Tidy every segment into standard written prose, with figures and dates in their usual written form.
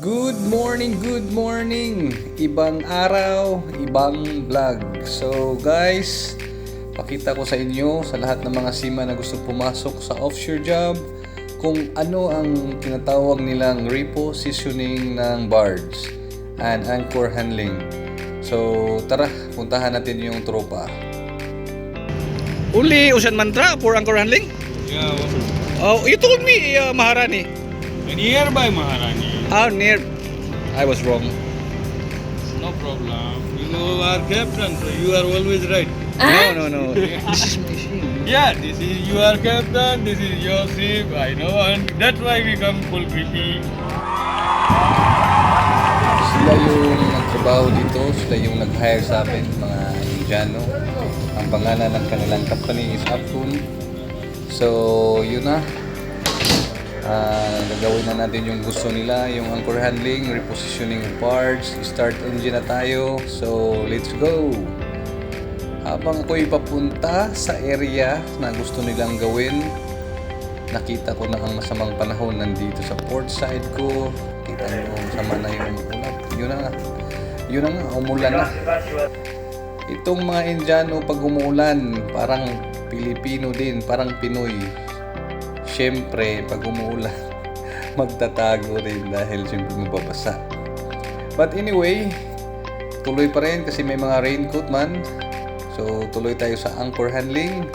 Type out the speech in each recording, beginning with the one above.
Good morning, good morning! Ibang araw, ibang vlog. So guys, pakita ko sa inyo sa lahat ng mga seaman na gusto pumasok sa offshore job kung ano ang tinatawag nilang repositioning ng barge and anchor handling. So tara, puntahan natin yung tropa. Only Ocean Mantra for anchor handling? Yeah, Oh, you told me Maharani. nearby Maharani. Oh, near. I was wrong. No problem. You are captain, so you are always right. No. This is my ship. Yeah, this is you are captain, this is your ship. I know, and that's why we come full creepy. Sila yung nagtrabaho dito, sila yung nag-hire sa amin, mga Indiano. Ang pangalan ng kanilang company is Aptun. So, yun na. Gagawin na natin yung gusto nila, yung anchor handling, repositioning of parts, start engine na tayo. So, let's go! Habang ako'y papunta sa area na gusto nilang gawin, nakita ko na ang masamang panahon nandito sa port side ko. Kita nyo, sama na yung ulap. Yun na nga, umulan na. Itong mga Indiano pag umuulan, parang Pilipino din, parang Pinoy. Siyempre, pag umuulan, magtatago rin dahil siyempre mababasa. But anyway, tuloy pa rin kasi may mga raincoat man. So, tuloy tayo sa anchor handling.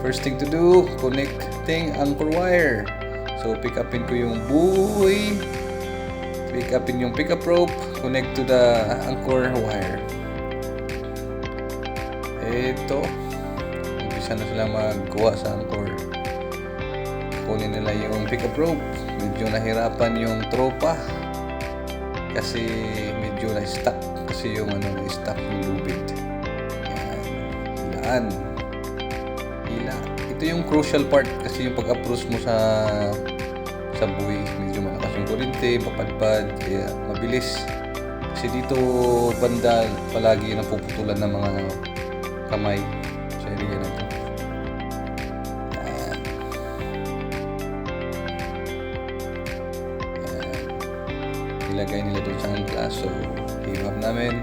First thing to do, connecting anchor wire. So, pick upin ko yung buoy, pick upin yung pickup rope, connect to the anchor wire. Ito, umpisa na sila magkuha sa anchor. Kunin nila yung pickup rope. Medyo nahirapan yung tropa kasi medyo na-stuck kasi yung na-stuck yung lubid. Yan, hila. Ito yung crucial part kasi yung pag-approach mo sa buoy, medyo malakas yung kuryente, mapadpad, kaya mabilis. Kasi dito banda palagi napuputulan ng mga kamay sa area na ito. Ilagay nila doon sa ancla. So, hirap namin.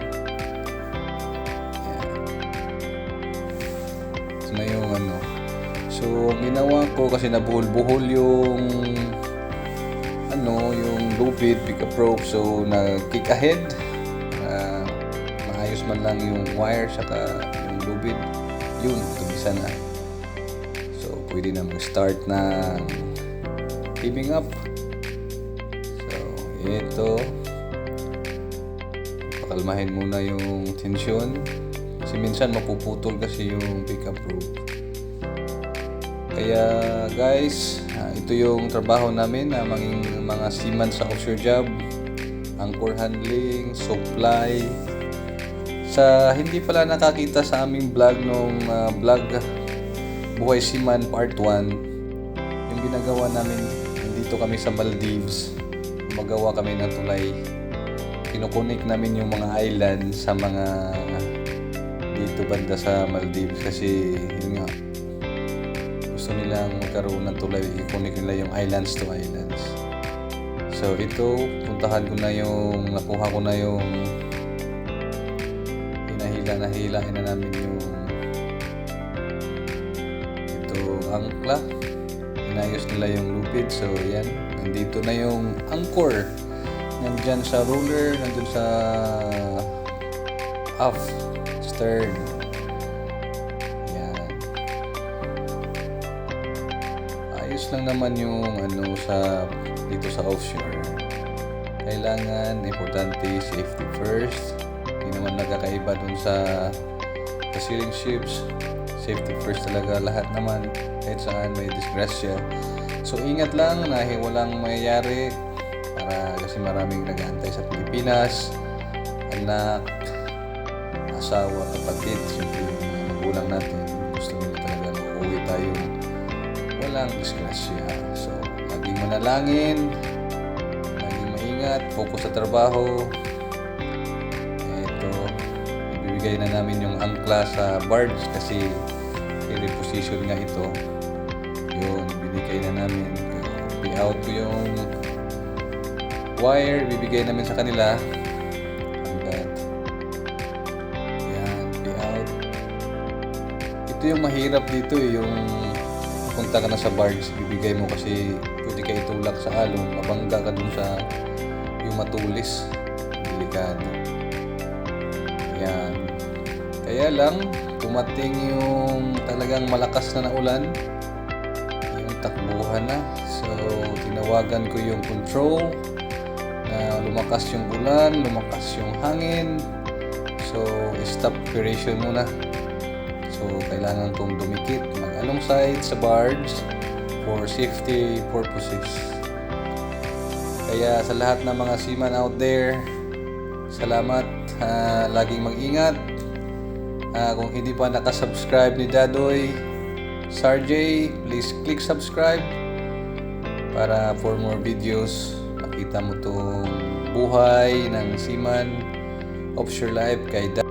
Ito na yung So, ginawa ko kasi nabuhol-buhol yung yung lubid, pickup rope. So, nag-kick ahead. Maayos man lang yung wire saka yung lubid. Yun, tubisa na. So, pwede na mag-start na heaving up. Ito, pakalmahin muna yung tension kasi minsan mapuputol kasi yung pickup rope. Kaya guys, ito yung trabaho namin na mga seaman sa offshore job, anchor handling, supply. Sa hindi pala nakakita sa aming vlog nung vlog Buhay Seaman Part 1, yung ginagawa namin, nandito kami sa Maldives. Magawa kami ng tulay. Kinukunik namin yung mga island sa mga dito banda sa Maldives kasi yun nga, gusto nilang magkaroon ng tulay, ikunik nila yung islands to islands. So ito, puntahan ko na yung nakuha ko na yung nahilain na namin yung ito angkla, inayos nila yung lupid. So yan, nandito na yung anchor. Nandyan sa roller, nandun sa aft, stern. Yan. Ayos lang naman yung dito sa offshore. Kailangan, importante, safety first. Hindi naman nagkakaiba dun sa sailing ships. Safety first talaga lahat naman. Kahit saan may disgrasya. So ingat lang na walang mayayari para kasi maraming nag-aantay sa Pilipinas, anak, asawa, kapatid, siyempre yung mga magulang natin, gusto nila talaga uuwi tayo walang disgrasya. So laging manalangin, laging maingat, focus sa trabaho. Ito, ibibigay na namin yung angkla sa barge kasi i-reposition nga ito. Yun, binigay na namin. Pay out ko yung wire, bibigay namin sa kanila. Hanggang yan, be out. Ito yung mahirap dito eh, yung punta ka na sa barge, bibigay mo kasi pwede ka itulak sa alon, mabangga ka dun sa yung matulis, delikado. Yan. Kaya lang, tumating yung talagang malakas na ulan, yung takbuhan na. So, tinawagan ko yung control na lumakas yung ulan, lumakas yung hangin. So, stop operation muna. So, kailangan kong dumikit, mag-alongside sa barge for safety purposes. Kaya sa lahat ng mga seaman out there, salamat. Laging mag-ingat. Kung hindi pa nakasubscribe ni Dadoy Sarjay, please click subscribe para for more videos makita mo tong buhay ng seaman offshore life kay Dadoy.